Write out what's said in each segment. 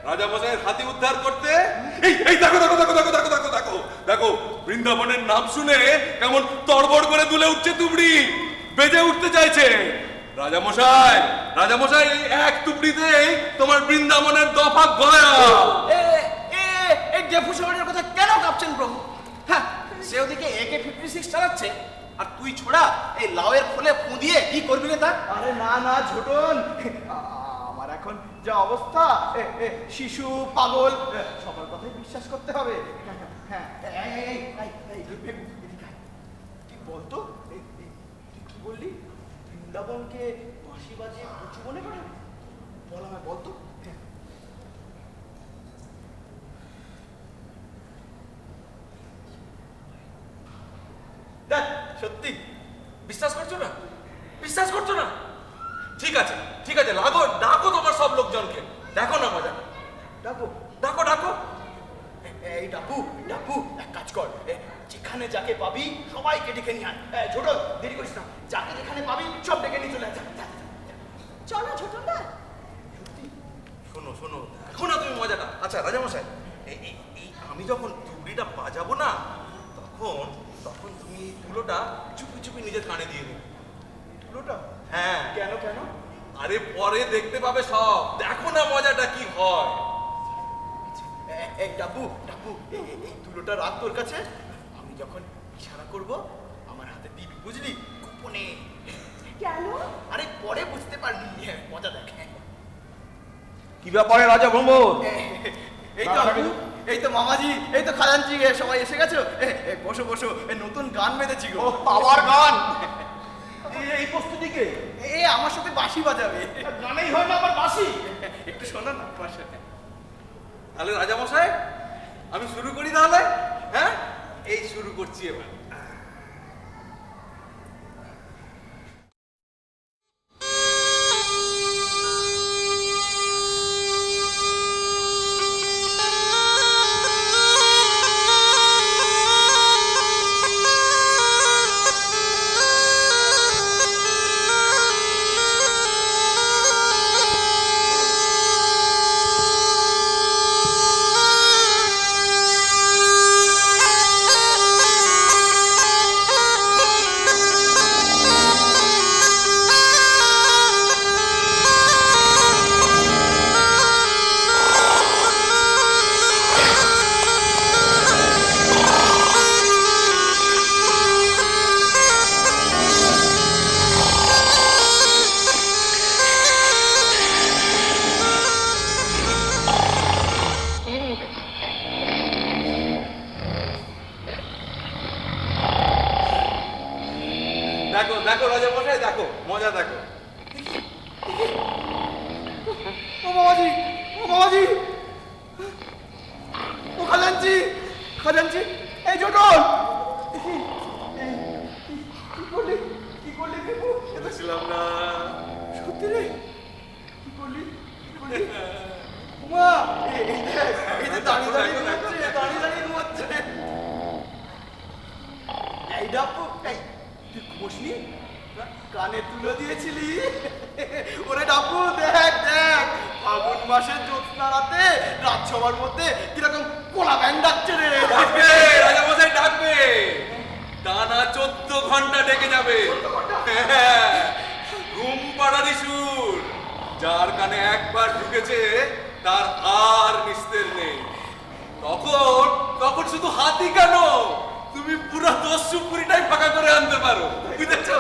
রাজামশাইয়ের হাতি উদ্ধার করতে। এই দেখো দেখো দেখো দেখো দেখো দেখো দেখো দেখো, বৃন্দাবনের নাম শুনে কেমন তড়বড় করে দুলে উঠছে তুবড়ি, বেজে উঠতে চাইছে। রাজামশাই রাজামশাই, এই এক তুবড়িতেই তোমার বৃন্দাবনের দফা গয়া। এই ডেফু শহরের কথা কেন কাঁপছেন প্রভু? হ্যাঁ, সে ওদিকে AK-56 চালাচ্ছে, আর তুই ছোড়া এই লাউয়ের ফলে ফু দিয়ে কি করবি রে তা? আরে না না ঝোটন, আমার এখন যা অবস্থা, শিশু পাগল সবার কথাই বিশ্বাস করতে হবে। হ্যাঁ, তুই বলতো, তুই কি বললি? বৃন্দাবনকে বাঁশি বাজিয়ে উঁচু মনে করে বল, আমায় বলতো। সত্যি বিশ্বাস করছো না? বিশ্বাস করছো না? ঠিক আছে ঠিক আছে, লাগো ডাকো তোমার সব লোকজনকে, দেখো না মজা। ডাকো ডাকো ডাকো। এই ডাকু ডাকু, এক কাজ কর, যেখানে যাকে পাবি সবাইকে ডেকে নিয়ে আয়। ছোটন, দেরি করিস না, যাকে যেখানে পাবি সব ডেকে নিয়ে চলে আয়। চলো ছোটন দা। শোনো শোনো, দেখো না তুমি মজাটা। আচ্ছা রাজামশাই, এই আমি যখন তুবড়িটা বাজাবো না, তখন তখন তুমি তুলোটা চুপি চুপি নিজের কানে দিয়ে দেবে। তুলোটা? হ্যাঁ। কেন কেন? আরে পরে দেখতে পাবে সব, দেখো না মজাটা কি হয়। এই ডাকু ডাকু, এই তুলোটা রাখ তোর কাছে, আমি যখন ইশারা করব আমার হাতে দিবি, বুঝলি? গোপনে। কেন? আরে পরে বুঝতে পারবি, মজা দেখ। কি ব্যাপারে রাজা ভ্রমর? এই তো ডাকু, এই তো মামাজি, এই তো খাজানজি, সবাই এসে গেছো। বসো বসো, নতুন গান বেঁধেছি গো। আবার গান? এই প্রস্তুতিকে আমার সাথে বাঁশি বাজাবে। গানেই হয় না আবার বাঁশি? একটু শোনো না আমার সাথে। তাহলে রাজামশাই আমি শুরু করি তাহলে। হ্যাঁ, এই শুরু করছি এবার। দেখো দেখো রাজামশাই, দেখো মজা দেখো। ও মামাজি, ও মামাজি, ও খাজানজি, খাজানজি, এই ছোটন, কি করলি? কি করলি বেবু? বলেছিলাম না? সত্যি রে? কি করলি? কি করলি? উমা, এই যে দাঁড়িয়ে দাঁড়িয়ে ঘুমাচ্ছে, দাঁড়িয়ে দাঁড়িয়ে ঘুমাচ্ছে। এই ডাপ্পু, এই তুই ঘুমোসনি? কানে তুলো দিয়েছিলি? ওরে ডাপ্পু, দেখ দেখ, ফাগুন মাসের জ্যোৎস্না রাতে রাজসভার মধ্যে কিরকম কোলা ব্যাং ডাকছে রে। ডাকবে রাজামশাই, ডাকবে। টানা 14 ঘন্টা ডেকে যাবে। ঘুম পাড়ানি সুর, যার কানে একবার ঢুকেছে তার আর নিস্তের নেই। তখন তখন শুধু হাতি কেন, তুমি পুরো 10 পুরিটাই ফাঁকা করে আনতে পারো, বুঝেছো?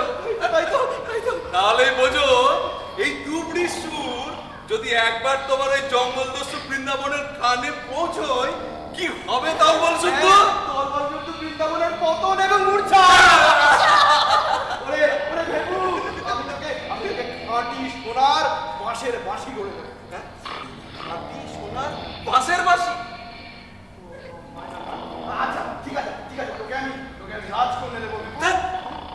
তাই তো, তাই তো। তাহলে বোঝো, এই তুবড়ি সুর যদি একবার তোমার ওই জঙ্গলদস্যু বৃন্দাবনের কানে পৌঁছয়, কি হবে তাও বল শুদ্ধ। তোর বলতো বৃন্দাবনের পতন এবং মূর্ছা। ওরে ওরে ভেবু, আমি তোকে খাঁটি সোনার বাঁশের বাঁশি গড়ে দেবো। হ্যাঁ, খাঁটি সোনার বাঁশের বাঁশি? আচ্ছা ঠিক আছে ঠিক আছে, তোকে আমি রাজকন্যা দেবো। ধ্যাৎ,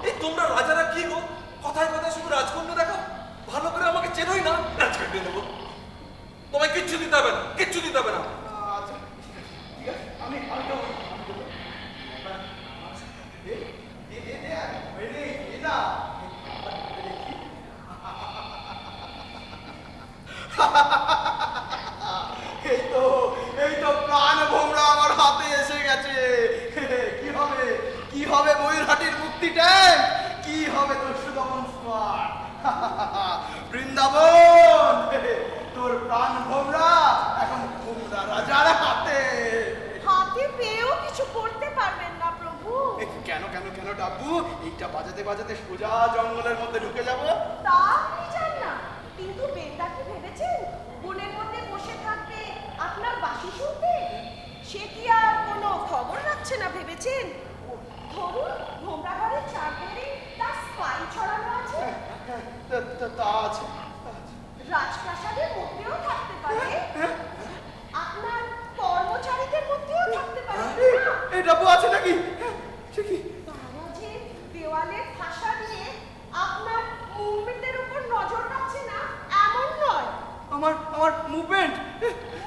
এই তোমরা রাজারা কি গো, কথায় কথায় শুধু রাজকন্যা দেখাও, ভালো করে আমাকে চেনোই না। রাজকন্যা দেবো? তোমায় কিচ্ছু হবে ময়ূরহাটির মুক্তি ট্যাঙ্ক, কি হবে দস্যু দমন স্কোয়াড। বৃন্দাবন, তোর প্রাণ ভোমরা এখন ভোমরা রাজার হাতে। হাতে পেয়েও কিছু করতে পারবেন না প্রভু। কেন কেন কেন ডাব্বু, এইটা বাজাতে বাজাতে সোজা জঙ্গলের মধ্যে ঢুকে যাব? তা আপনি চান না, কিন্তু বেন্দা কি ভেবেছেন বনের মধ্যে বসে থাকবে আপনার বাঁশি শুনতে? সে কি আর কোনো খবর রাখছে না ভেবেছেন? ধরুন ভোমরা ঘরের চারধারে তার স্পাই ছড়ানো আছে। তা আছে। রাজপ্রাসাদের মধ্যেও থাকতে পারে, আপনার কর্মচারীদের মধ্যেও থাকতে পারে। এই ডাব্বু আছে নাকি? সে কি? তারা যে দেওয়ালের ফাঁসা দিয়ে আপনার মুভমেন্টের উপর নজর রাখছে না এমন নয়। আমার মুভমেন্ট।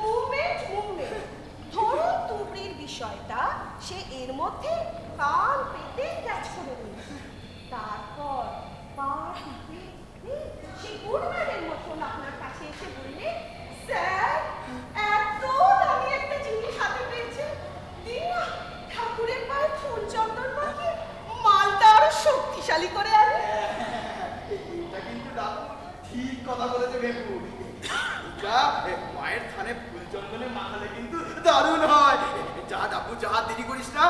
মুভমেন্ট ধরুন তুবড়ির বিষয়টা সে এর মধ্যে কান পেতে ক্যাচ করে নিল, তারপর পা টিপে সে গুডম্যানের মতন আপনার কাছে এসে বললে, স্যার এত দামি একটা জিনিস হাতে পেয়েছে, দিন না ঠাকুরের পায়ে ফুল চন্দন মাখিয়ে মালটা আরো শক্তিশালী করে আনে। এটা কিন্তু ডাব্বু ঠিক কথা বলেছে ভেপু। এটা মায়ের থানে ফুল চন্দনে মাখালে কিন্তু দারুণ হয়। যা ডাব্বু যা, দেরি করিস না,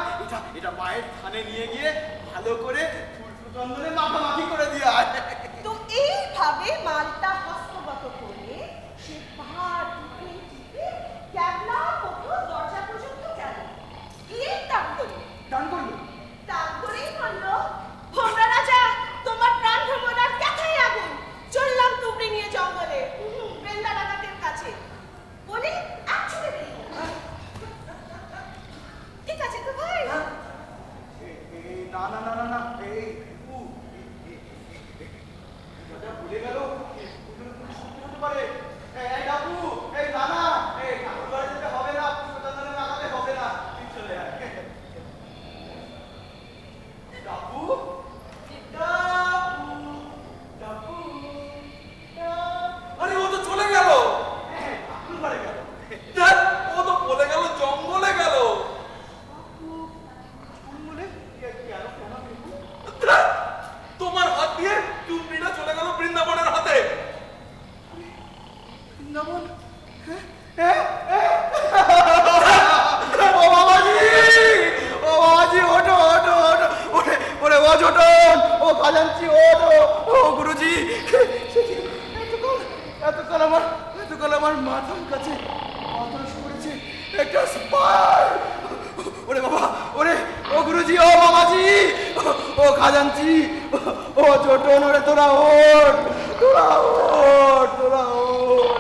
এটা মায়ের থানে নিয়ে গিয়ে ভালো করে ফুল চন্দনে মাখামাখি করে দিয়ে আয়। তো এইভাবে মালটা হস্তগত করে সে পাহাড় টিপে টিপে ক্যাবলার মতো দরজা পর্যন্ত গেল, গিয়ে টান করল। টান করলো? টান করেই বলল, ভোমরা রাজা তোমার প্রাণ ভ্রমণার কথাই আগুন, চললাম তুবড়ি নিয়ে জঙ্গলে বৃন্দা ডাকাতের কাছে বলে একছুটে বেরিয়ে গেল। ঠিক আছে তো ভাই? না না না না না, এই ভেপু, রাজা ভুলে গেল সত্যি হতে পারে। এই ডাব্বু, এই না না, এই ঠাকুর বাড়ি যেতে হবে না, ফুল চন্দনে মাখাতে হবে না, তুই চলে আয়। ডাব্বু, ডাব্বু, ডাব্বু, আরে ও তো চলে গেল। ঠাকুর বাড়ি গেল। ধ্যাৎ, ও তো বলে গেল জঙ্গলে গেল। বলে কেন কেন ভেপু? ধ্যাৎ, তোমার হাত দিয়ে টুকরিটা চলে গেল বৃন্দাবনের হাতে। বৃন্দাবন? ও বাবাজি, ও বাবাজি, ওঠো ওঠো ওঠো, ওরে ওরে ও ছোটন, ও খাজাঞ্চি, ওঠো, ও গুরুজি। এতকাল আমার মাথার কাছে বাতাস করেছে একটা স্পাই। ওরে বাবা, ওরে ও গুরুজি, ও বাবাজি, ও খাজাঞ্চি, ও ছোটন, ওরে তোরা ওঠ, তোরা ওঠ, তোরা ওঠ।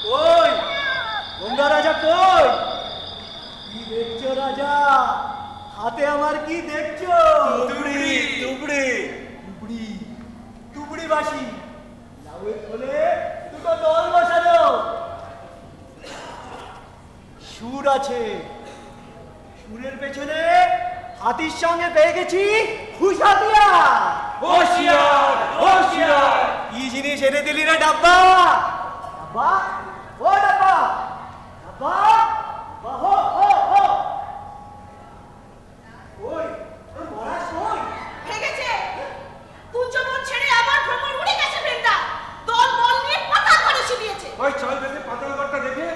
ওই গঙ্গা রাজা কই? কি দেখছো রাজা? হাতে আমার কি দেখছো? তুবড়ি, তুবড়ি, তুবড়ি, তুবড়ি বাসি, লাউয়ের খোলে দুটো দল বসানো, সুর আছে, সুরের পেছনে হাতির সঙ্গে পেয়ে গেছি খুশাতিয়া। হোশিয়ার, হোশিয়ার। কি জিনিস এনে দিলি রে ডাব্বা? ডাব্বা, ও ডাব্বা, ডাব্বা, ডাব্বা, হো হো হো। ওই ওই মহারাজ কই? ভেগেছে কুঞ্জবন ছেড়ে আমার ভ্রমণ উড়ে গেছে বৃন্দা, দল বল নিয়ে পাতাল ঘরে ছিলিয়েছে। ওই চল দেখে পাতালঘরটা দেখে।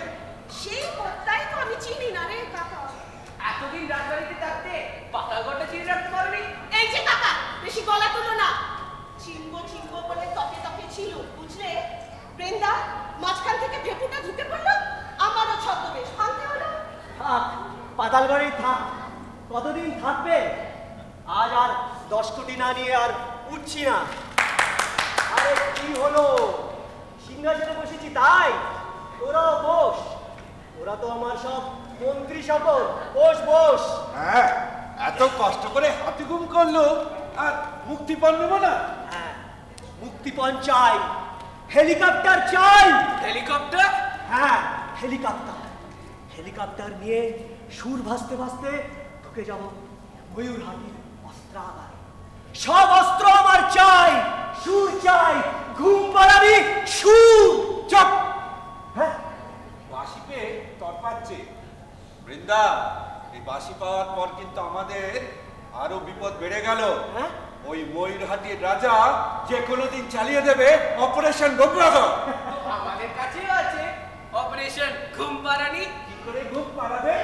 সেই পথটাই তো আমি চিনি না রে কাকা। এতদিন রাজবাড়িতে থাকতে পাতালঘরটা চিনে রাখতে পারবি? এই যে কাকা, বেশি গলা তুলো না, চিনবো চিনবো বলে তকে তকে ছিল বুঝলে। বৃন্দা মাঝখান থেকে ভেপুটা ঢুকে পড়লো, আমারও ছদ্মবেশ ভাঙতে হলো। থাক, পাতাল ঘরেই থাক। কতদিন থাকবে? আজ আর 10 কোটি না নিয়ে আর উঠছি না। আরে কি হলো? সিংহাসনে বসেছি তাই? তোরাও বস। ওরা তো আমার সব মন্ত্রী সকল। বস বস। হ্যাঁ, এত কষ্ট করে হাতি গুম করলো আর মুক্তিপণ নেবো না? হ্যাঁ, মুক্তিপণ চাই, হেলিকপ্টার চাই। হেলিকপ্টার? হ্যাঁ, হেলিকপ্টার। হেলিকপ্টার নিয়ে সুর ভাসতে ভাসতে ঢুকে যাব ময়ূরহাটির অস্ত্রাগারে। সব অস্ত্র আমার চাই, সুর চাই, ঘুম পাড়াবি সুর। চপ। হ্যাঁ, বাঁশি পেয়ে তরপাচ্ছে। বৃন্দা, এই বাঁশি পাওয়ার পর কিন্তু আমাদের আরো বিপদ বেড়ে গেল। হ্যাঁ? ওই ময়ূরহাটির রাজা যে কোনো দিন চালিয়ে দেবে অপারেশন বগ্রাগর। আমাদের কাছেও আছে অপারেশন ঘুম পাড়ানি। কি করে ঘুম পাড়াবে?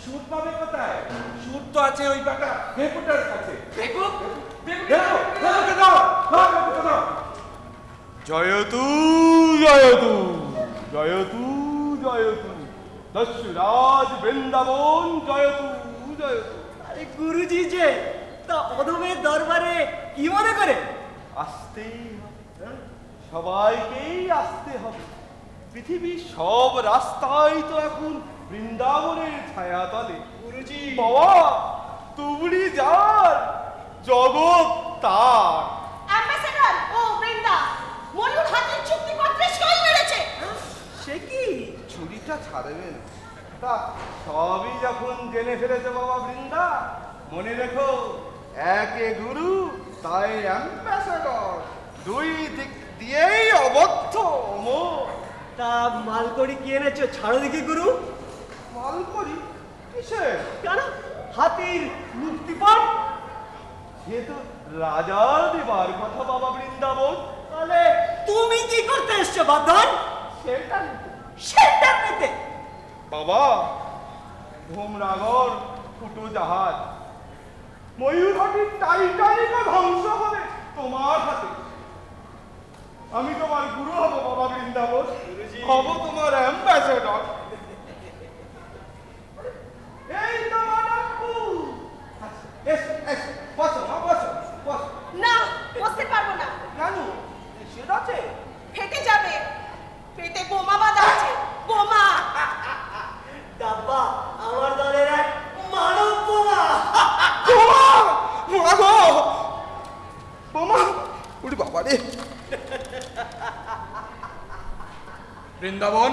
সুর পাবে কোথায়? সুর তো আছে ওই বেটা ভেপুটার কাছে। দেখো দেখো, দেখো, দাও, দাও, দেখো, দাও। জয়তু জয়তু জয়তু জয়তু দস্যুরাজ বৃন্দাবন জয়তু জয়তু। আরে গুরুজি যে তা অধমের দরবারে কি মনে করে? আসতেই হবে, সবাইকেই আসতে হবে। পৃথিবীর সব রাস্তাই তো এখন বৃন্দাবনের ছায়াতলে। গুরুজি বাবা, তুবড়ি যার, জগৎ তার। অ্যাম্বাসেডর ও বৃন্দা ময়ূরহাটির চুক্তিপত্রে সই মেরেছে। সে কি? ছুরিটা ছাড়বেন? তা সবই যখন জেনে ফেলেছে বাবা বৃন্দা, মনে রেখো, একে গুরু তাই অ্যাম্বাসেডর, দুই দিক দিয়েই অবদ্ধ অমর। তা মালকড়ি কি এনেছো? ছাড়ো দেখি গুরু। মাল করি কিসে? কেন? হাতির মুক্তিপণ। সে তো রাজার দেবার কথা বাবা বৃন্দাবন। তাহলে তুমি কি করতে এসছো বাদন? সেটা নিতে। সেটা নিতে? বাবা, ভোমরাগর ফুটো জাহাজ, ময়ূরহাটির টাইটানিকও ধ্বংস হবে তোমার হাতে। আমি তোমার গুরু হব বাবা বৃন্দাবন, হব তোমার অ্যাম্বাসেডর। এই তোমার আপু। এসো, এসো, বসো, মা, বসো, বসো। না, বসতে পারবো না। কেন? সেটা আছে। ফেটে যাবে। পেটে বোমা বাঁধা আছে। বোমা। ডাব্বা আমার দলের এক মানব বোমা। বোমা! মা গো! বোমা! ওরে বাবা রে! বৃন্দাবন,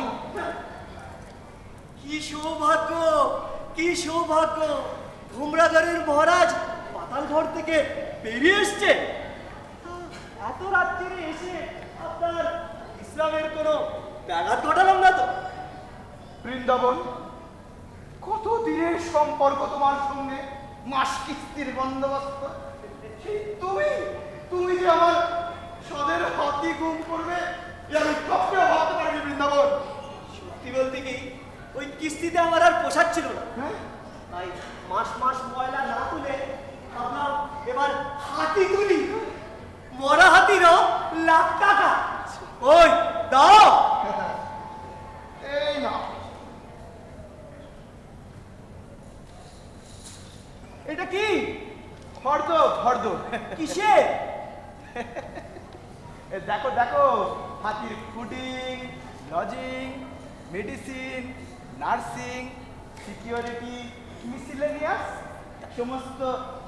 কি সৌভাগ্য, কি সৌভাগ্য! ভোমরাগড়ের মহারাজ পাতাল ঘর থেকে বেরিয়ে এসছে। এত রাত্রিরে এসে আপনার বিশ্রামের কোনো ব্যাঘাত ঘটালাম না তো? বৃন্দাবন, কত দিনের সম্পর্ক তোমার সঙ্গে, মাস কিস্তির বন্দোবস্ত। সেই তুমি যে আমার সদের হাতি গুম করবে, এ আমি কখনো ভাবতে পারিনি বৃন্দাবন। সত্যি বলতে কি, ওই কিস্তিতে আমার আর পোষাচ্ছিল না। হ্যাঁ? তাই মাস মাস ময়লা না তুলে ভাবলাম এবার হাতি তুলি। মরা হাতিরও লাখ টাকা। ওই দাও। এই না, এটা কি? ফর্দ ফর্দ। কিসে? এ দেখো দেখো, হাতির fooding, lodging, medicine, nursing, security, miscellaneous সমস্ত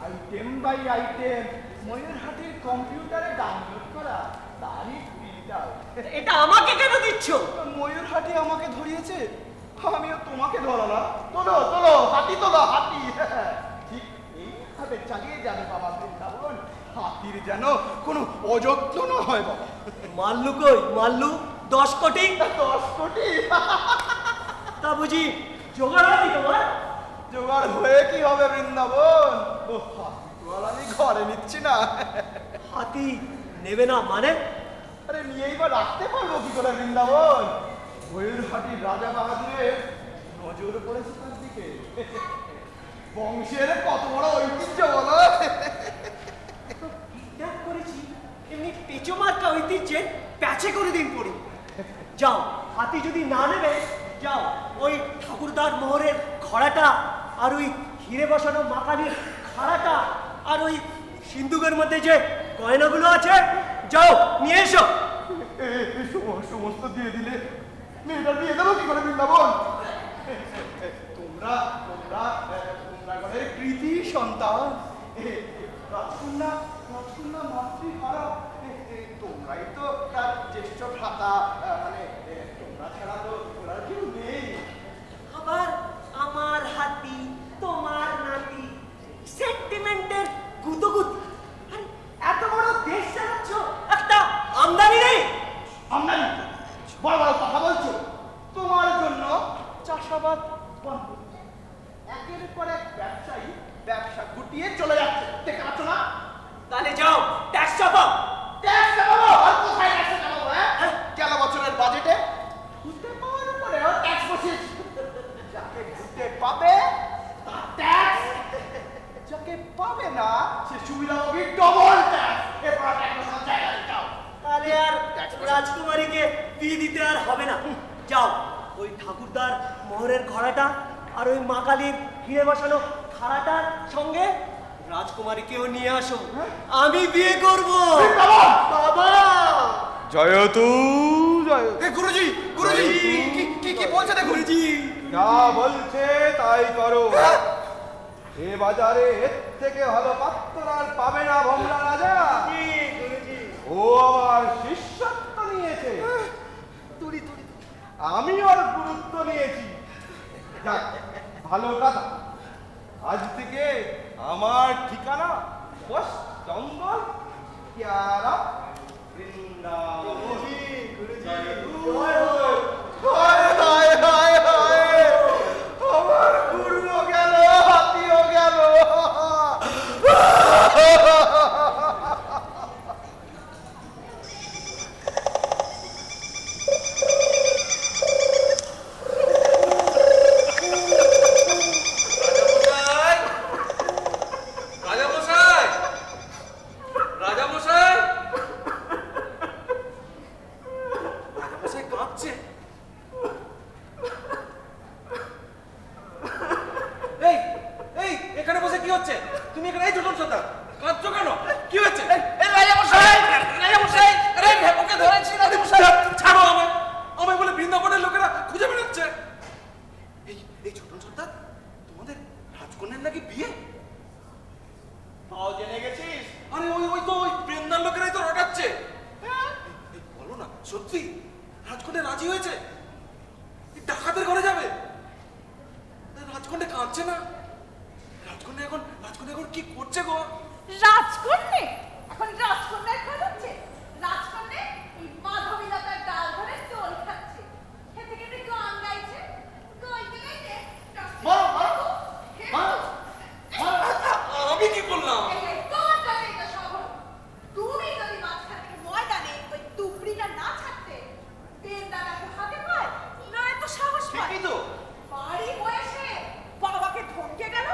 আইটেম বাই আইটেম ময়ূরহাটির কম্পিউটারে ডাউনলোড করা, তারই প্রিন্ট আউট। এটা আমাকে কেন দিচ্ছ? ময়ূরহাটি আমাকে ধরিয়েছে, আমিও তোমাকে ধরালাম। তোলো তোলো, হাতি তোলো, হাতি। ঠিক এইভাবে চালিয়ে যাবে বাবা বৃন্দাবন, হাতির যেন কোনো অযত্ন না হয় বাবা। মাল্লু কই? মাল্লু 10 কোটি? 10 কোটি তা বুঝি জোগাড় হয়নি তোমার? জোগাড় হয়ে কি হবে বৃন্দাবন? ও হাতি তো আর আমি ঘরে নিচ্ছি না। হাতি নেবে না মানে? আরে নিয়েই বা রাখতে পারবো কি করে বৃন্দাবন? ময়ূরহাটির রাজা বাহাদুরের নজর পড়েছে তার দিকে। বংশের কত বড় ঐতিহ্য বলো। ত্যাগ করেছি, এমনি পেঁচো মার্কা ঐতিহ্যে প্যাচে করে দিন পড়ি। যাও, হাতি যদি না নেবে যাও, ওই ঠাকুরদার মোহরের খড়াটা আর ওই হিরে বসানো মাকানির খাড়াটা আর ওই সিন্ধুকের মধ্যে যে গয়নাগুলো আছে যাও নিয়ে এসো। সমস্ত দিয়ে দিলে মেয়েটা দিয়ে দেবো কি করে বৃন্দাবন? তোমরা তোমরা তোমরা ঘরের কৃতি সন্তান, রাজকন্যা রাজকন্যা মাতৃহারা, তোমরাই তো তার জ্যেষ্ঠ ভ্রাতা, মানে তোমরা ছাড়া তো ওরা কেউ নেই। আবার আমার হাতি তোমার নাতি, সেন্টিমেন্টের গুতগুতি। আরে এত বড় দেশ চালাচ্ছ, একটা আমদানি নেই? আমদানি বড় বড় কথা বলছো। তোমার জন্য চাষাবাদ বন্ধ, একের পর এক ব্যবসায়ী ব্যবসা গুটিয়ে চলে যাচ্ছে, দেখতে পাচ্ছ না? তাহলে যাও ট্যাক্স চাপাও। ট্যাক্স চাপাবো? আর কোথায় ট্যাক্স চাপাবো? হ্যাঁ, গেল বছরের বাজেটে ঘুরতে পাওয়ার উপরেও ট্যাক্স বসিয়েছি। যাকে ঘুরতে পাবে তার ট্যাক্স, যাকে পাবে না সে সুবিধাভোগী ডবল ট্যাক্স। এরপর ট্যাক্স জায়গা যাও। তাহলে আর রাজকুমারীকে বিয়ে দিতে আর হবে না। যাও ওই ঠাকুরদার মোহরের ঘোড়াটা আর ওই মা কালীর হিরে বসানো খাড়াটার সঙ্গে রাজকুমারীকেও নিয়ে আসো, আমি বিয়ে করব। বাবা জয়তু জয়। গুরুজি গুরুজি কি বলছে দেখুন। গুরুজি যা বলছে তাই করো। এ বাজারে এর থেকে ভালো পাত্র আর পাবে না ভোমরা রাজা। গুরুজি ও আমার শিষ্যত্ব নিয়েছে, আমি ওর গুরুত্ব নিয়েছি। যাক, ভালো কথা। আজ থেকে আমার ঠিকানা পোস্ট জঙ্গল পেয়ারা বৃন্দাবন। হায় হায় হায় হায়, আমার গুরুও গেল, হাতিও গেল। রাজামশাই, রাজামশাই, রাজামশাই কাঁদছে। এই এই এখানে বসে কি হচ্ছে? তুমি এখানে এই ছোটন সন্তান কাঁদছো কেন? কি হচ্ছে? রাজামশাই রাজামশাই, আরে ভেপকে ধরেছি রাজামশাই। ছাড়ো আমায়, আমায় বলে বৃন্দাবনের লোকেরা খুঁজে বেড়াচ্ছে। এই এই ছোটন সন্তান, তোমাদের রাজকন্যার নাকি বিয়ে? তাও জেনে গেছিস? আরে ওই ওই তো ওই বৃন্দার লোকেরাই তো রটাচ্ছে। এই বলো না, সত্যি রাজকন্যা রাজি হয়েছে? এই ডাকাতের ঘরে যাবে? রাজকন্যা কাঁদছে না? রাজকন্যা এখন কি করছে গো? রাজকন্যে এখন রাজকন্যার খোঁজাচ্ছে। রাজকন্যে এই মাধবীলতার ডাল ধরে চোল খাচ্ছে, খেতে খেতে গান গাইছে, গাইতে গাইতে মারো, মারো, মারো, আমি কি করলাম? তোমার কাছে এটা শহর। তুমি যদি মাঝখান থেকে ময়দানে ওই টুকরিটা না ছাড়তে, বেন্দাটা তো হাতে পায় না, এত সাহস পায়। ঠিকই তো। বাড়ি বয়সে বাবাকে ধমকে গেল।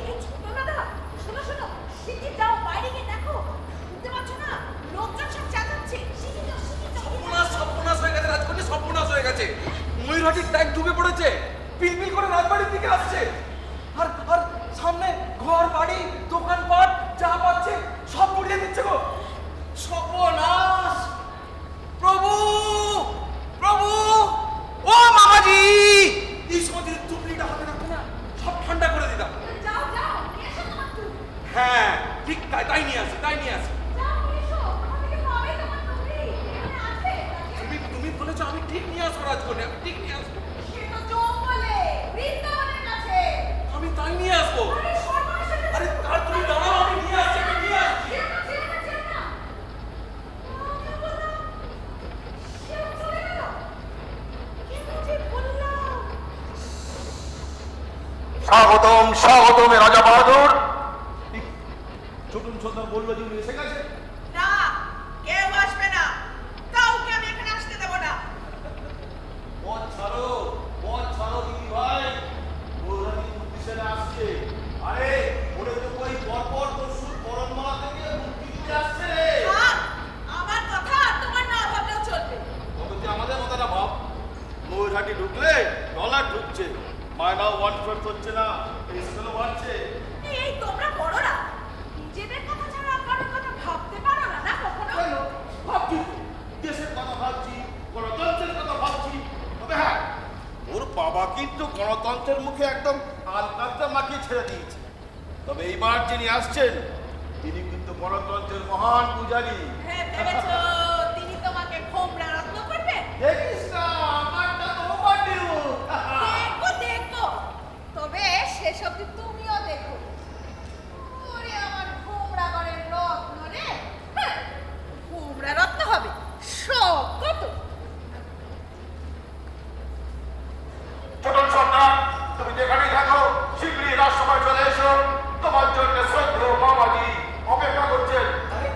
এই ছোট দাদা, শোনো শোনো, শিগগির যাও, বাইরে গিয়ে দেখো। বুঝতে পারছো না, লোকজন সব চেঁচাচ্ছে। শিগগির যাও, শিগগির যাও। সর্বনাশ হয়ে গেছে রাজকন্যা, সর্বনাশ হয়ে গেছে। ময়ূরহাটির ট্যাগ ঢুকে পড়েছে, পিলপিল করে রাজবাড়ির দিকে আসছে। আর আর সামনে ঘর বাড়ি দোকানপাট যা পাচ্ছে সব পুড়িয়ে দিচ্ছে গো। সর্বনাশ! প্রভু প্রভু, ও মামাজি, এই সময় যদি টুকরিটা হাতে রাখতো না, সব ঠান্ডা করে দিতাম। যাও যাও, নিয়ে এসো তোমার টুকরি। হ্যাঁ ঠিক তাই নিয়ে আসি, তাই নিয়ে আসি। যাও, নিয়ে এসো, কোথা থেকে পাবে তোমার টুকরি? এখানে আছে। তুমি বলেছো আমি ঠিক নিয়ে আসবো রাজকন্যা, আমি ঠিক নিয়ে আসবো। সে তো জঙ্গলে, বৃন্দাবনের কাছে। আমি তাই নিয়ে আসবো। আরে সর্বনাশ হয়ে গেছে। আরে আর তুমি দাঁড়াও, আমি নিয়ে আসছি, আমি নিয়ে আসছি। যেও না, যেও না, যেও না। কি বললাম? সেও চলে গেল। কিন্তু যে বললাম। স্বাগতম স্বাগতম রাজা বাহাদুর। ছোটন সন্তান বললো যে উনি এসে গেছে। না, কেউ আসবে না। কাউকে আমি এখানে আসতে দেব না। মুখে একদম আলকাতরা মাখিয়ে ছেড়ে দিয়েছে। তবে এইবার যিনি আসছেন তিনি কিন্তু গণতন্ত্রের মহান পূজারী। হ্যাঁ ভেবেছো তিনি তোমাকে খোমরা রত্ন করবে? দেখিস না আমারটা তো ওভারডিউ। দেখো দেখো, তবে শেষ অবধি তুমিও দেখো। ওরে আমার খোমরা ঘরের রত্ন রে, হ্যাঁ, খোমরা রত্ন হবে সব কত। ছোটন সরকার, তুমি যেখানেই থাকো শীঘ্রই রাজসভায় চলে এসো। তোমার জন্য শ্রদ্ধেয় মামাজি অপেক্ষা করছেন। আরে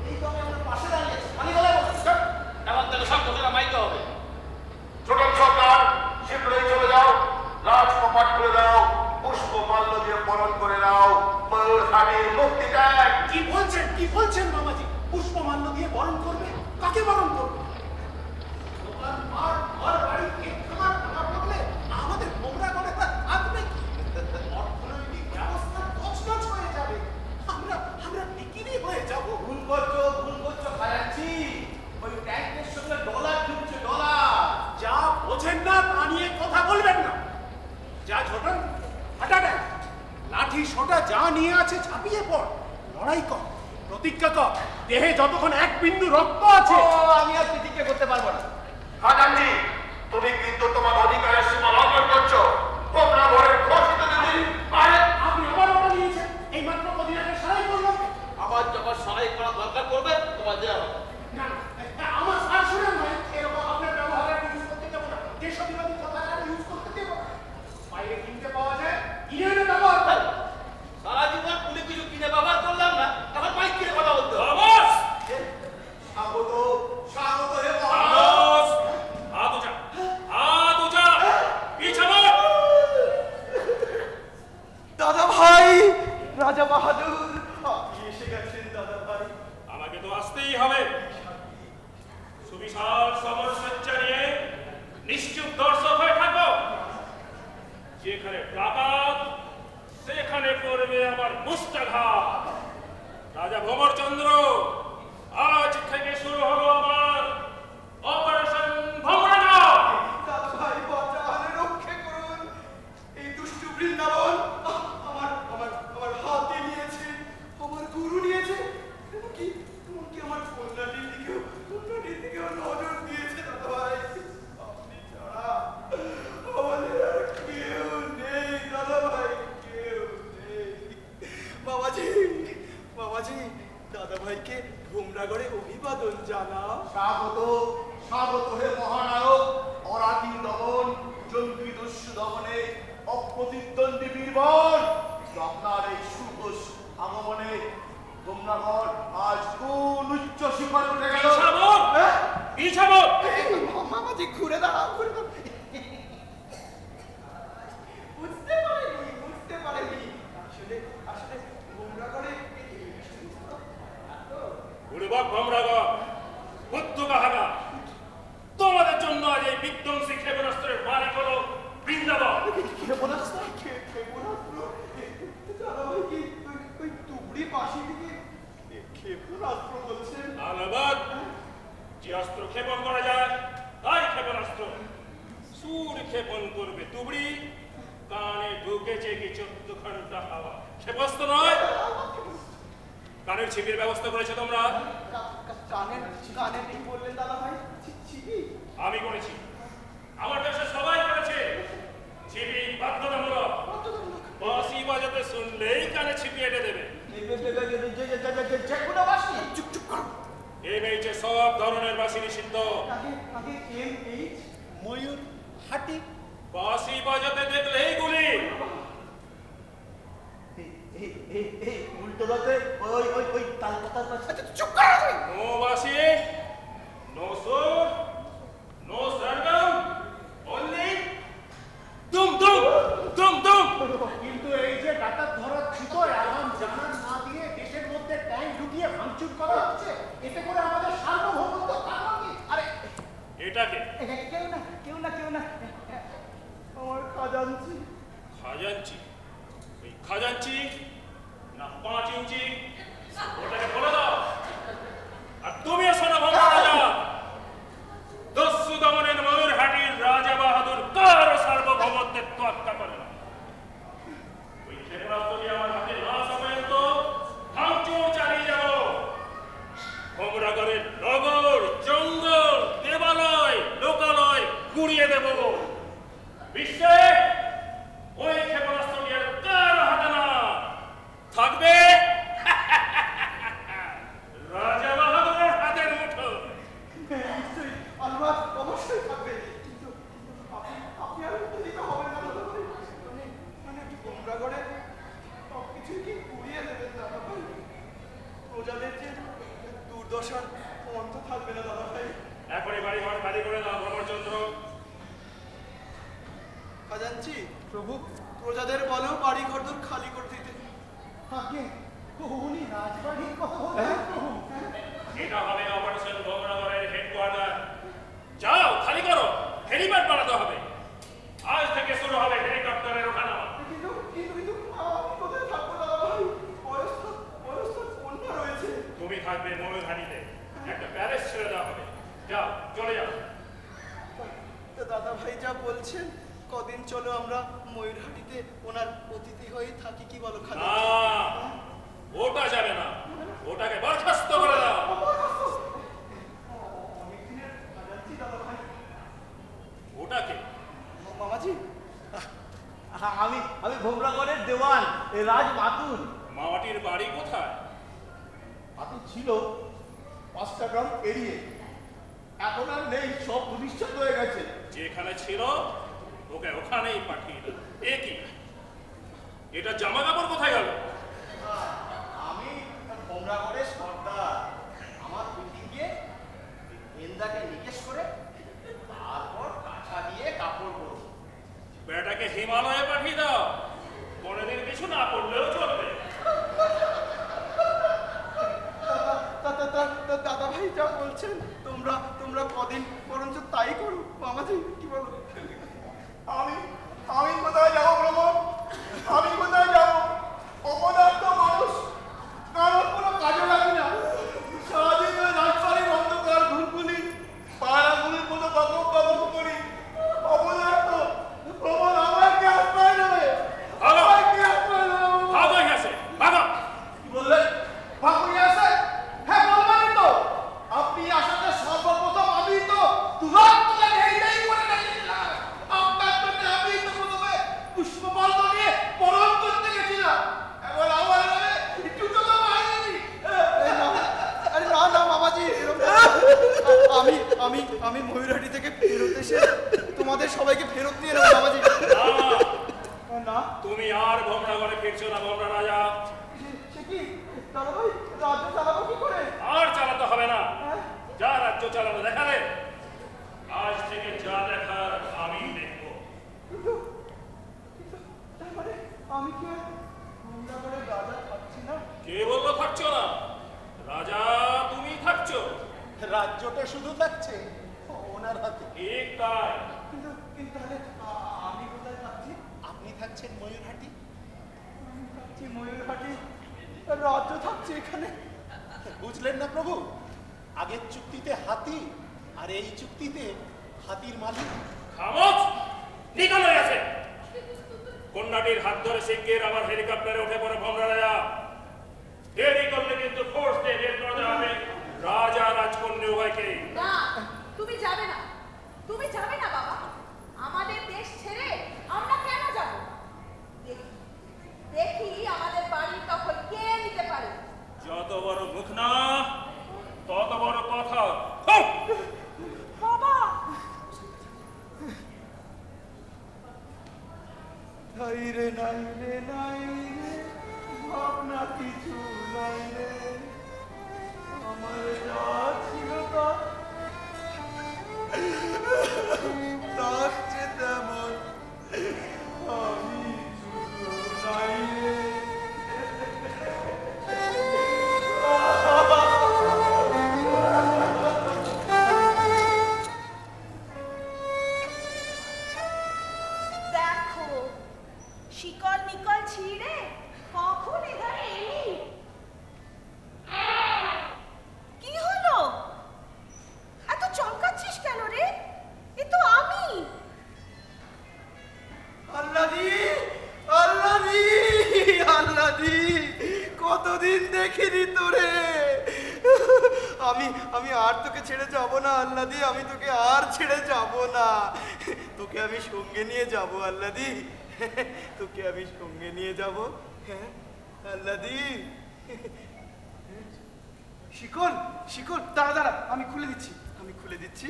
এই তো আমি আমার পাশে দাঁড়িয়ে আছি, আমি গলায় বলছি। এমন তাহলে সব ঘোষণা মাইতে হবে। ছোটন সরকার, শীঘ্রই চলে যাও, রাজকপাট খুলে দাও, পুষ্প মাল্য দিয়ে বরণ করে নাও ময়ূর হানির মুক্তি দেয়। কি বলছেন মামাজি? পুষ্পমাল্য দিয়ে বরণ করবে? কাকে বরণ করবে? দোকান মাঠ ঘর বাড়ি খামার বদলে আমাদের মোমরা করে থাকবে কি? অর্থনৈতিক ব্যবস্থা তছনছ হয়ে যাবে। আমরা বিকিনি হয়ে যাব। ভুল করছো খায়াচ্ছি। ওই ট্যাঙ্কের সঙ্গে ডলার ঢুকছে, ডলার। যা বোঝেন না তা নিয়ে কথা বলবেন না। যা ছোটন হাঁটা দেয়, লাঠি সোটা যা নিয়ে আছে ঝাঁপিয়ে পড়, লড়াই কর, প্রতিজ্ঞা কর। দেহে যতক্ষণ এক বিন্দু রক্ত আছে। আমি আর প্রতিজ্ঞা করতে পারবো না। খাজানজি, তুমি কিন্তু তোমার অধিকারের সীমা লঙ্ঘন করছো। তোমরা ঘরের ঘোষিত দিদি আরে আপনি আবার ওটা নিয়েছেন, এই মাত্র কদিন আগে সারাই করলাম। আবার যখন সহায় করা দরকার পড়বে তোমার দেওয়া হবে। না আমার আর শুনেন ভাই, এরকম আপনার ব্যবহার আর ইউজ করতে দেবো না। দেশবিরোধী কথা আর ইউজ করতে দেবো না। বাইরে কিনতে পাওয়া যায়, কিনে এনে ব্যবহার কর। সারা জীবন পুলি কিছু কিনে ব্যবহার করলাম না, এখন বাইক কিনে কথা বলতে হবে। স্বাগত হে দাদা ভাই, রাজা বাহাদুর আপনি এসে গেছেন দাদা ভাই। আমাকে তো আসতেই হবে। সুবিশাল সমরসজ্জা নিয়ে নিশ্চুপ দর্শক হয়ে থাকবো। যেখানে ডাকাত সেখানে করবে আমার মুষ্টাঘাত। রাজা ভ্রমরচন্দ্র, আজ থেকে শুরু হলো আমার অপারেশন ভ্রমরাঘাত। দাদা ভাই বাঁচান, রক্ষে করুন। এই দুষ্টু বৃন্দাবন আমার হাতে নিয়েছে, আমার গুরু নিয়েছে, এমনকি আমার কন্যাটির দিকেও নজর দিয়েছে দাদা ভাই। আপনি ছাড়া আমাদের আর কেউ নেই দাদা ভাই, কেউ নেই। বাবাজি দাদা ভাইকে ভোমরাগড়ে অভিবাদন জানাও। স্বাগত হে মহানায়ক। অরাধীন দমন, জঙ্গি দস্যু দমনে অপ্রতিদ্বন্দ্বী বীরবর। আপনার এই শুভ আগমনে তোমরাগড় আজ কোন উচ্চ শিখরে উঠে গেল। মামাজি ঘুরে দাঁড়াও, বুঝতে পারেনি। আসলে ভোমরাগড়ে বুড়িবাগ ভ্রমরাঘাত, বুদ্ধকাহাগা, তোমাদের জন্য আজ এই বিধ্বংসী ক্ষেপণাস্ত্রের মালিক হলো বৃন্দাবন। ক্ষেপণাস্ত্র দাদা ভাই কি ওই তুবড়ি পাশে দিকে ক্ষেপণাস্ত্র বলছেন? আলাবাদ, যে অস্ত্র ক্ষেপণ করা যায় তাই ক্ষেপণাস্ত্র। সুর ক্ষেপণ করবে তুবড়ি, কানে ঢুকেছে কি 14 ঘন্টা হাওয়া। ক্ষেপণাস্ত্র নয়, কানের ছিপির ব্যবস্থা করেছো তোমরা। কানে কি বললেন দাদা ভাই? ছিপি? আমি করেছি, আমার দেশে সবাই করেছে। ছিপি বাধ্যতামূলক। বাঁশি বাজাতে শুনলেই কানে ছিপি এঁটে দেবে। যেগুলো বাসি চুপ করো। এই বেইচে সব ধরনের বাঁশি নিষিদ্ধ। আগে MH ময়ূর হাটি। বাঁশি বাজাতে দেখলেই গুলি। উল্টোটাতে ওই তালপাতার পাশে। চুপ করো তুমি। নো বাঁশি, নো সুর, নো সরগম, অনলি দুম দুম দুম দুম। কিন্তু এই যে ডাকাত ধরার ছিল অ্যালার্ম জানান না দিয়ে দেশের মধ্যে ট্যাঙ্ক ঢুকিয়ে ভাঙচুর করা হচ্ছে, এতে করে আমাদের সার্বভৌমত্ব থাকলো কি? আরে এটাকে কেউ না আমার খাজাঞ্চি। খাজাঞ্চি? এই খাজাঞ্চি না 5 ইঞ্চি? ওটাকে বলে দাও। আর তুমিও শোনো ভ্রমরাজা, দস্যু দমনের ময়ূর হাটির রাজা বাহাদুর কারো সার্বভৌমত্বের তোয়াক্কা করে না। রাজনগরের নগর জঙ্গল দেবালয় লোকালয় গুড়িয়ে দেব। বিশ্বে ওই ক্ষেপণাস্ত্রটি আর কার হাতে না থাকবে রাজা বাহাদুরের হাতের মুঠো। নিশ্চয়ই আলবাত অবশ্যই থাকবে, কিন্তু আপনি আর উত্তর দিতে হবে না দাদা ভাই। মানে গোমরাগড়ে সবকিছুই কি উড়িয়ে দেবেন দাদা ভাই? প্রজাদের যে দুর্দশার অন্ত থাকবে না দাদা ভাই। এখনই বাড়ি ঘর খালি করে দাও ভ্রমরচন্দ্র। খাজাঞ্চি প্রভু, প্রজাদের বলেও বাড়ি ঘর দূর খালি করে দিতে। আগে উনি রাজবাড়ির কথা বলছেন প্রভু। এটা হবে অপারেশন ভ্রমরনগরের হেডকোয়ার্টার। যাও খালি করো, হেলিপ্যাড বানাতে হবে। আজ থেকে শুরু হবে হেলিকপ্টারের ওঠানামা। কিন্তু কিন্তু কিন্তু আমি কোথায় থাকবো দাদা ভাই? বয়স্ক কন্যা রয়েছে। তুমি থাকবে ময়ূরহাটিতে, একটা প্যালেস ছেড়ে দেওয়া হবে। যাও চলে যাও। তা দাদা ভাই যা বলছেন, কদিন চলো আমরা ময়ূরহাটিতে ওনার অতিথি হয়ে থাকি, কি বলো খালি? না, ওটা যাবে না, ওটাকে বরখাস্ত করে দাও। অনেকদিনের খাজাঞ্চি দাদা ভাই। ওটাকে মামাজি, আমি ভোমরাগড়ের দেওয়ান রাজ মাতুল। মামাটির বাড়ি কোথায়? আগে ছিল 5টা গ্রাম এড়িয়ে, এখন আর নেই, সব ভবিষ্যৎ হয়ে গেছে। যেখানে ছিল ওকে ওখানেই পাঠিয়ে দাও। এ কি, এটা জামা কাপড় কোথায় গেল? আমি গোমরাগড়ের সর্দার। আমার পিঠে গিয়ে গেন্দাকে নিকেশ করে তারপর কাঁচা দিয়ে কাপড় পরবো। বেটাকে হিমালয়ে পাঠিয়ে দাও, কোনদিন কিছু না করলেও চলবে। দাদা ভাই যা বলছেন, তোমরা কদিন বরঞ্চ তাই করো। মামাজি কি বলো? আমি কোথায় যাবো ভ্রমণ? আমি কোথায় যাবো? অপদার্থ মানুষ, কারোর কোনো কাজে লাগে না। সারাদিন ওই রাজবাড়ির অন্ধকার ঘুরঘুলি পায়রাগুলির মতো বাবক বাবক করি। অপদার্থ ভ্রমণ আমার কি আশ্রয় নেবে? ভাগো, আমার কি আশ্রয় নেবে? ভাগো গেছে, ভাগো। কি বললেন? ভাগুই আছে? হ্যাঁ বলবেনই তো। আপনি আসাতে সর্বপ্রথম আমি তো দুহাত তুলে নেই করে রেখেছিলাম। আপনার জন্য আমি তো প্রথমে পুষ্পমাল্য নিয়ে বরণ করতে গেছিলাম। এবার আমার নামে জুতো তো মারিনি। আরে না মামাজি, এরকম আমি ময়ূরহাটি থেকে ফেরত এসে তোমাদের সবাইকে ফেরত নিয়ে নেবো মামাজি। না তুমি আর ভোমরাগড়ে ফিরছো না ভোমরা রাজা। সে কি দাদা ভাই, রাজ্য চালাবো কি করে? আর চালাতে হবে না, যা রাজ্য চালানো দেখালে। আজ থেকে যা দেখার আমি দেখবো। কিন্তু তার মানে আমি কি আর গোমরাগড়ের রাজা থাকছি না? কে বললো থাকছো না? রাজা তুমি থাকছো। রাজ্যটা শুধু থাকছে ওনার হাতে। ঠিক তাই। কিন্তু তাহলে আমি কোথায় থাকছি? আপনি থাকছেন ময়ূরহাটি। আমি থাকছি ময়ূরহাটি, রাজ্য থাকছে এখানে। বুঝলেন না প্রভু? আগের চুক্তিতে হাতি, আর এই চুক্তিতে হাতির মালিক। খামোশ, নিকল হয়ে গেছে। কন্যাটির হাত ধরে শিগগির আমার হেলিকপ্টারে উঠে পড়ে ভোমরা রাজা। দেরি করলে কিন্তু ফোর্স দিয়ে বের করে দেওয়া হবে রাজা রাজকন্যা উভয়কে। না, তুমি যাবে না, তুমি যাবে না বাবা। আমাদের দেশ ছেড়ে আমরা কেন যাব? দেখি আমাদের বাড়ির দখল কে নিতে পারে। যত বড় মুখ না তত বড় কথা। হুঁ! বাবা, নাই রে নাই রে নাই রে, ভাবনা কিছু নাই রে, আমার যা ছিল তার চেয়ে তেমন আমি শুধু নাই রে। দেখো, শিকল মিকল ছিঁড়ে আমি আর তোকে ছেড়ে যাব না আল্লাদি, আমি তোকে আর ছেড়ে যাব না। তোকে আমি সঙ্গে নিয়ে যাব আল্লাদি, তোকে আমি সঙ্গে নিয়ে যাব। হ্যাঁ আল্লাদি। শিকল শিকল, দাঁড়া দাঁড়া, আমি খুলে দিচ্ছি, আমি খুলে দিচ্ছি।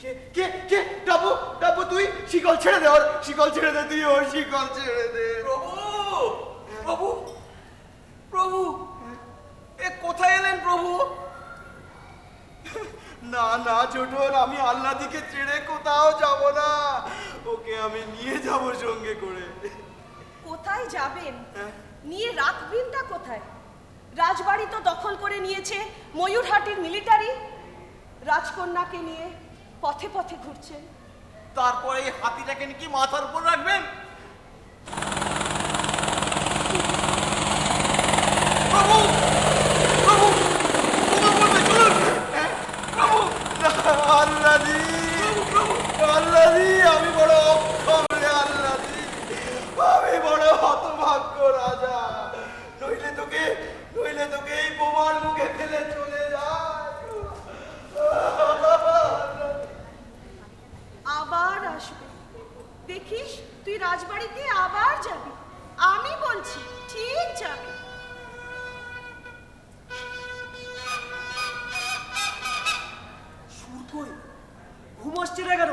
কে কে কে? ডাবু ডাবু, তুই শিকল ছেড়ে দে, ওর শিকল ছেড়ে দে, তুই ওর শিকল ছেড়ে দে। প্রভু প্রভু প্রভু, এ কোথায় এলেন প্রভু? না না ছোটন, আমি আল্লাদিকে ছেড়ে কোথাও যাব না, ওকে আমি নিয়ে যাব সঙ্গে করে। কোথায় যাবেন? নিয়ে রাখবেনটা কোথায়? রাজবাড়ি তো দখল করে নিয়েছে ময়ূরহাটির মিলিটারি। রাজকন্যাকে নিয়ে পথে পথে ঘুরছেন। তারপরে এই হাতিটাকে নাকি মাথার উপর রাখবেন? প্রভু প্রভু, প্রভু বলবে চলুন। প্রভু আল্লাদি আল্লাদি, আমি বড় অক্ষম রে আল্লাদি, আমি বড় হতভাগ্য রাজা। নইলে তোকে এই বোমার মুখে ফেলে চলে যায়। আবার আসবে, দেখিস তুই রাজবাড়িতে আবার যাবি, আমি বলছি ঠিক যাবি। সুর কই? ঘুম আসছে না কেন?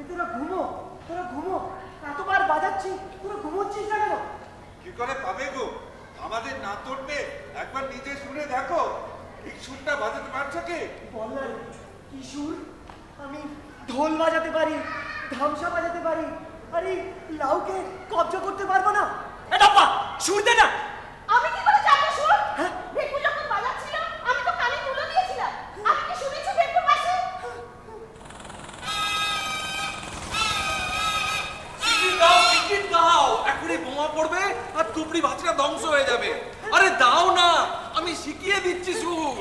তোরা ঘুমো, তোরা ঘুমো, এতবার বাজাচ্ছি, তোরা ঘুমোচ্ছিস না কেন? কি করে পাবে গো? আমাদের না তোড়বে, একবার নিজে শুনে দেখো, ঠিক সুরটা বাজাতে পারছো কি? বল না রে, কি সুর? আমি ঢোল বাজাতে পারি, ধামসা বাজাতে পারি, আরে লাউকে কবজা করতে পারবো না। এটা পা সুর দে না। আমি কি করে জানবো সুর? ভেকু যখন বাজাচ্ছিল আমি তো কানে তুলে দিয়েছিলাম। আমি কি শুনেছি ভেকুর পাশে? টিকিট দাও, এখনই বোমা পড়বে আর তুবড়ি বাচ্চাটা ধ্বংস হয়ে যাবে। আরে দাও না, আমি শিখিয়ে দিচ্ছি সুর।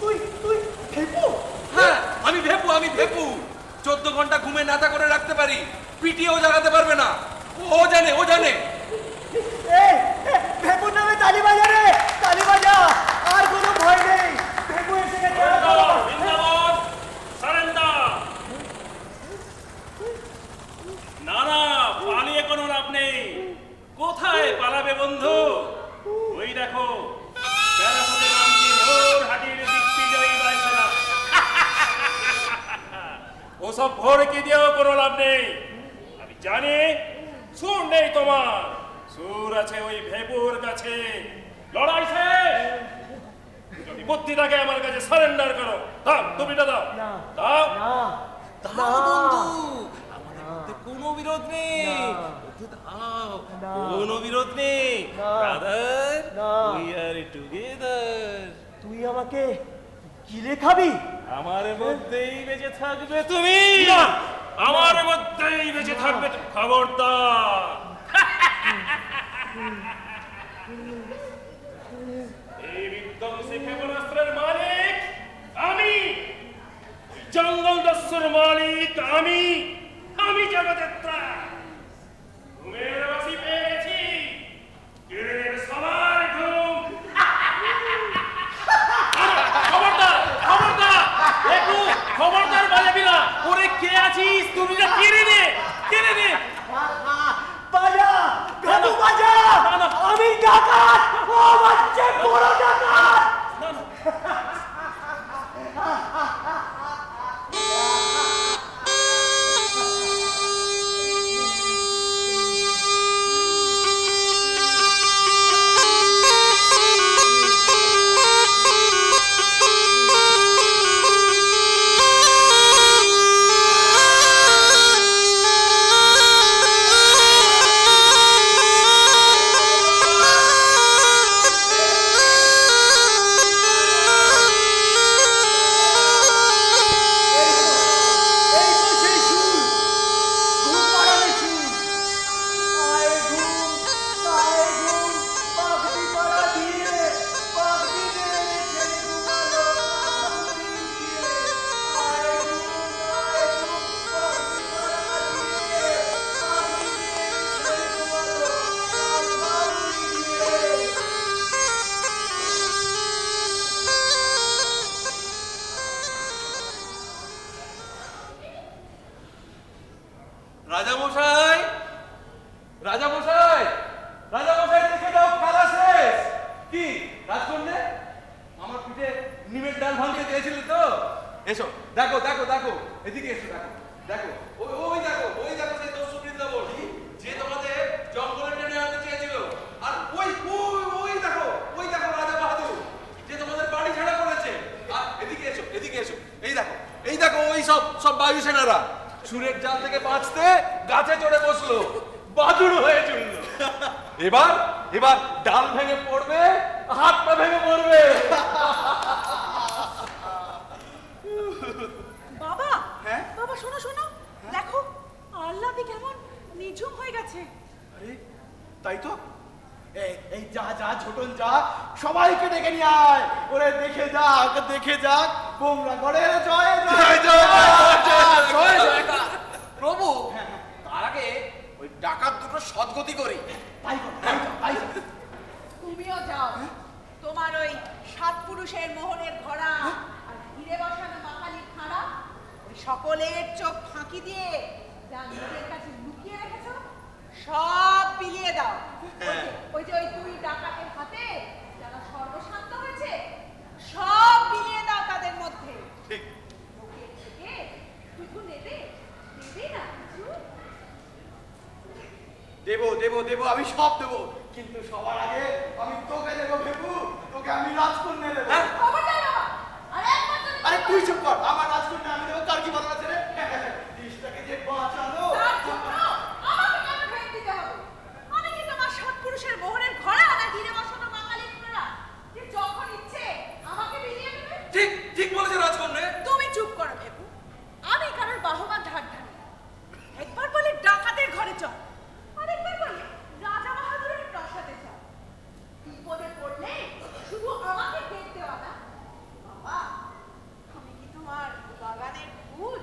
তুই তুই ভেকু? হ্যাঁ, আমি ভেপু 14 ঘন্টা ঘুমে নাতা করে রাখতে পারি, পিটিয়েও জাগাতে পারবে না। ও জানে। এই ভেকুর নামে তালি বাজা রে, তালি বাজা, আর কোনো ভয় নেই। ভেকু এসে গেছে। বৃন্দাবন সারেন্ডার। না না, পালিয়ে কোনো লাভ নেই। কোথায় পালাবে বন্ধু? ওই দেখো, প্যারাসুটের নামটি ময়ূরহাটির দিগ্বিজয়ী বায়ুসেনা। ওসব ভোরকে দিয়েও কোনো লাভ নেই। আমি জানি সুর নেই তোমার, সুর আছে ওই ভেপুর কাছে। লড়াই শেষ। যদি বুদ্ধি থাকে আমার কাছে সারেন্ডার করো। দাও, টুপিটা দাও। না। দাও। না দাও বন্ধু, আমাদের মধ্যে কোনো বিরোধ নেই। না। বন্ধু দাও, না। কোনো বিরোধ নেই। না। ব্রাদার, না। We are together. তুই আমাকে গিলে খাবি? আমার মধ্যেই বেঁচে থাকবে তুমি। না। আমার মধ্যেই বেঁচে থাকবে তুমি। খবরদার। এই বিধ্বংসী ক্ষেপণাস্ত্রের মালিক আমি, জঙ্গল দস্যুর মালিক আমি, আমি জগতেত্রা। ঘুমের বাসি পেয়েছি, কেড়ে নেবে সবার ঘুম। খবরদার, খবরদার, একটু খবরদার বাজাবি না। ওরে কে আছিস? তুমি না কেড়ে নে, কেড়ে নে। বাজা, ভেকু বাজা, না, না। আমি ডাকাত, ও বাচ্চা বড় ডাকাত। এসো দেখো দেখো দেখো এদিকে এসো দেখো দেখো ওই দেখো সেই দস্যু বৃন্দাবন যে তোমাদের জঙ্গলে টেনে আনতে চেয়েছিল। আর ওই দেখো রাজা বাহাদুর যে তোমাদের বাড়ি ছাড়া করেছে। আর এদিকে এসো এই দেখো ওই সব বায়ুসেনারা সুরের জাল থেকে বাঁচতে গাছে চড়ে বসলো, বাদুড় হয়ে চললো। এবার ডাল ভেঙে পড়বে, হাত পা ভেঙে পড়বে। বাবা বাবা শোনো শোনো, দেখো আল্লাদি কেমন নিঝুম হয়ে গেছে। আরে তাই তো, এই যা ছোটন যা, সবাইকে ডেকে নিয়ে আয়। ওরে দেখে যাক বোমরাগড়ের জয় প্রভু তার আগে ওই ডাকাত দুটো সদ্গতি করি। তাই তুমিও যাও, তোমার ওই সাত পুরুষের মোহনের ঘোড়া আর ঘিরে বসানো মাকালির খাড়া, ওই সকলের চোখ ফাঁকি দিয়ে যা নিজের কাছে লুকিয়ে রেখেছো সব বিলিয়ে দাও। ওই যে ওই দুই ডাকাতের হাতে যারা সর্বশান্ত হয়েছে সব বিলিয়ে দাও তাদের মধ্যে। লোকের থেকে টুকু নেবে না কিছু? দেবো, আমি সব দেবো, কিন্তু সবার আগে আমি তোকে দেবো ভেবু, তোকে আমি রাজকন্যা দেবো। খবরদার বাবা, আর একবার যদি আরে তুই চুপ কর, আমার রাজকন্যা আমি দেবো, তার কি বলা আছে রে? দেশটাকে যে বাঁচালো। তার জন্য আমাকে কেন ভেট দিতে হবে? আমি কি তোমার সাত পুরুষের মোহনের ঘোড়া না ঘিরে বসানো বাঙালি ঘোড়া যে যখন ইচ্ছে আমাকে বিলিয়ে দেবে? ঠিক বলেছে রাজকন্যা। তুমি চুপ করো ভেবু, আমি কারোর বাহবা ধার ধারি। একবার বলে ডাকাতের ঘরে চল, আরেকবার বলে রাজা বাহাদুরের প্রাসাদে চল। বিপদে পড়লে শুধু আমাকে ভেট দেওয়া না। বাবা, আমি কি তোমার বাগানের ফুল?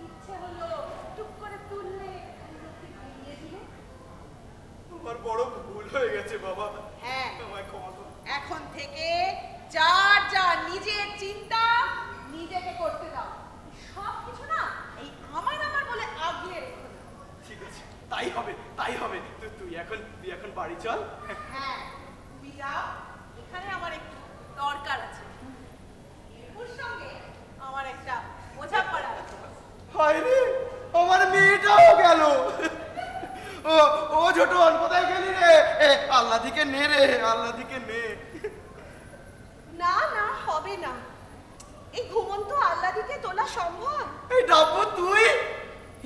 ইচ্ছে হলো টুক করে তুললে লোককে বিলিয়ে দিলে? আমার বড় ভুল হয়ে গেছে বাবা, হ্যাঁ, আমায় ক্ষমা করো। এখন থেকে যার নিজের চিন্তা নিজেকে করতে দাও। সব কিছু না এই আমার বলে আগলে রেখো না। ঠিক আছে, তাই হবে। তুই এখন বাড়ি চল। হ্যাঁ, তুমি যাও, এখানে আমার একটু দরকার আছে। এর সঙ্গে আমার একটা বোঝাপড়া আছে। হায় রে, আমার মেয়েটাও গেল। ও ছোটন কোথায় গেলি রে? আল্লাহ দিকে নে রে, আল্লাহ দিকে নে। না হবে না, এই ঘুমন্ত আল্লাদিকে তোলা সম্ভব? এই ডাব্বু তুই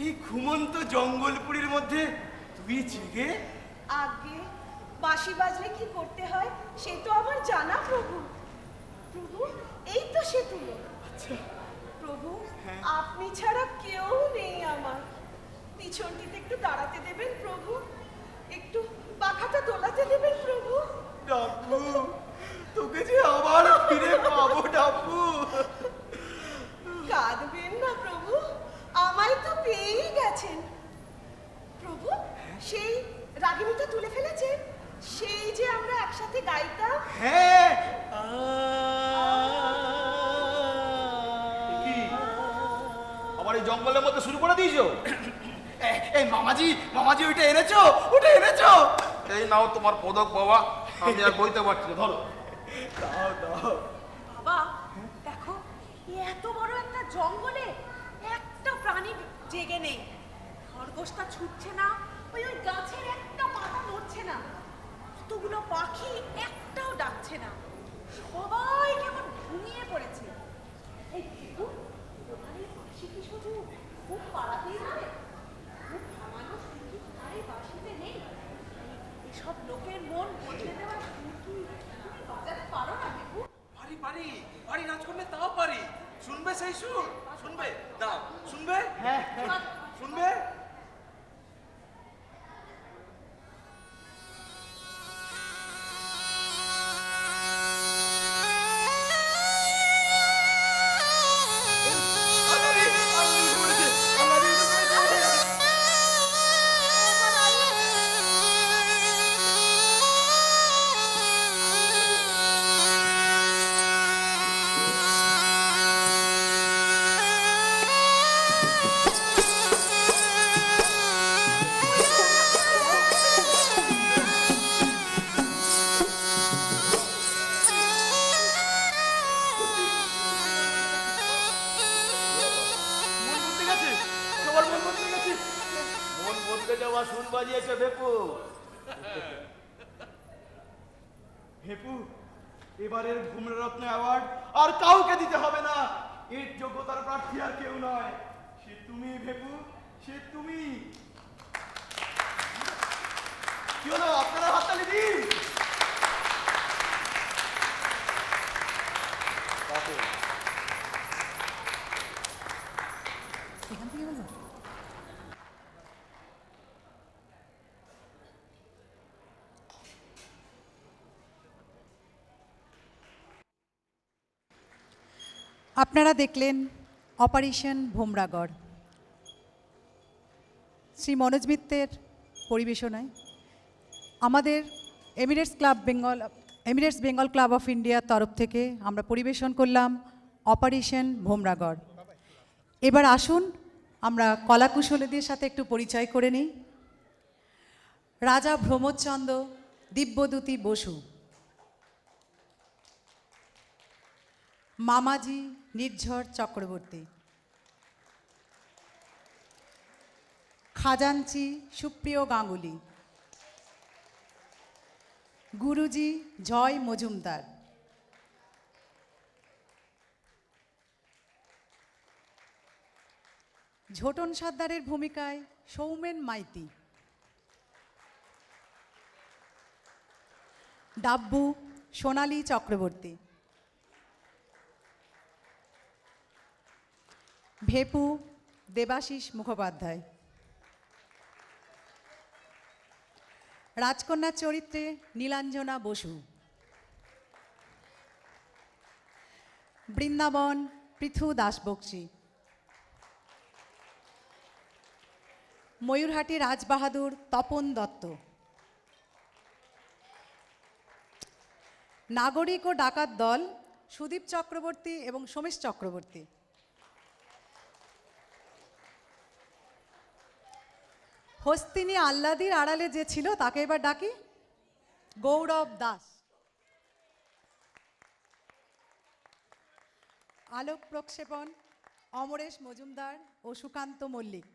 এই ঘুমন্ত জঙ্গলপুরীর মধ্যে তুই জেগে? আগে বাঁশি বাজলে কি করতে হয় সে তো আমার জানা প্রভু। প্রভু, এই তো সে তুলো। আচ্ছা, প্রভু, আপনি ছাড়া কেউ নেই আমার। পিছনটিতে একটু দাঁড়াতে দেবেন প্রভু, একটু পাখাটা দোলাতে দেবেন প্রভু। ডাব্বু তোকে যে আবার ফিরে পাবো ডাব্বু। কাঁদবেন না প্রভু, আমায় তো পেয়েই গেছেন। প্রভু, সেই রাগিনীটা তুলে ফেলেছেন, সেই যে আমরা একসাথে গাইতাম। হ্যাঁ, আবার এই জঙ্গলের মধ্যে শুরু করে দিয়েছো? এই মামাজি ওইটা এনেছো? এই নাও তোমার পদক বাবা, আমি আর বইতে পারছি না, ধরো। দাও। বাবা দেখো, এত বড় একটা জঙ্গলে একটা প্রাণী জেগে নেই। খরগোশটা ছুটছে না, ওই গাছের একটা পাতা নড়ছে না, কতগুলো পাখি একটাও ডাকছে না, সবাই কেমন ঘুমিয়ে পড়েছে। এই দেখো, ওখানে বাঁশি কি শুধু খুব পাড়াতেই হবে? খুব ভাঙানো সুরকি আর বাঁশিতে নেই। এসব লোকের মন বদলে দেওয়ার সুর কি তুমি বাজাতে পারো না দেখো? পারি রাজকন্যা, তাও পারি। শুনবে সেই সুর? শুনবে? দাও, শুনবে? হ্যাঁ, শুনবে? তোমার সুর বাজিয়েছে ভেপু। ভেপু, এবারের ভূমরত্ন অ্যাওয়ার্ড আর কাউকে দিতে হবে না। এর যোগ্যতার প্রার্থী আর কেউ নয়, সে তুমি ভেপু, সে তুমি। কি হলো, আপনারা হাততালি দিন। আপনারা দেখলেন অপারেশন ভোমরাগড় শ্রী মনোজ মিত্রের পরিবেশনায়। আমাদের এমিরেটস বেঙ্গল ক্লাব অফ ইন্ডিয়ার তরফ থেকে আমরা পরিবেশন করলাম অপারেশন ভোমরাগড়। এবার আসুন আমরা কলাকুশলীদের সাথে একটু পরিচয় করে নিই। রাজা ভ্রমোদচন্দ্র দিব্যদূতী বসু, মামাজি নির্ঝর চক্রবর্তী, খাজাঞ্চি সুপ্রিয় গাঙ্গুলি, গুরুজি জয় মজুমদার, ঝোটন সর্দারের ভূমিকায় সৌমেন মাইতি, ডাব্বু সোনালী চক্রবর্তী, ভেপু দেবাশিস মুখোপাধ্যায়, রাজকন্যার চরিত্রে নীলাঞ্জনা বসু, বৃন্দাবন পৃথু দাসবক্সী, ময়ূরহাটি রাজবাহাদুর তপন দত্ত, নাগরিক ও ডাকাত দল সুদীপ চক্রবর্তী এবং সোমেশ চক্রবর্তী, হস্তিনী আহ্লাদির আড়ালে যে ছিল তাকে এবার ডাকি গৌরব দাস, আলোক প্রক্ষেপণ অমরেশ মজুমদার ও সুকান্ত মল্লিক।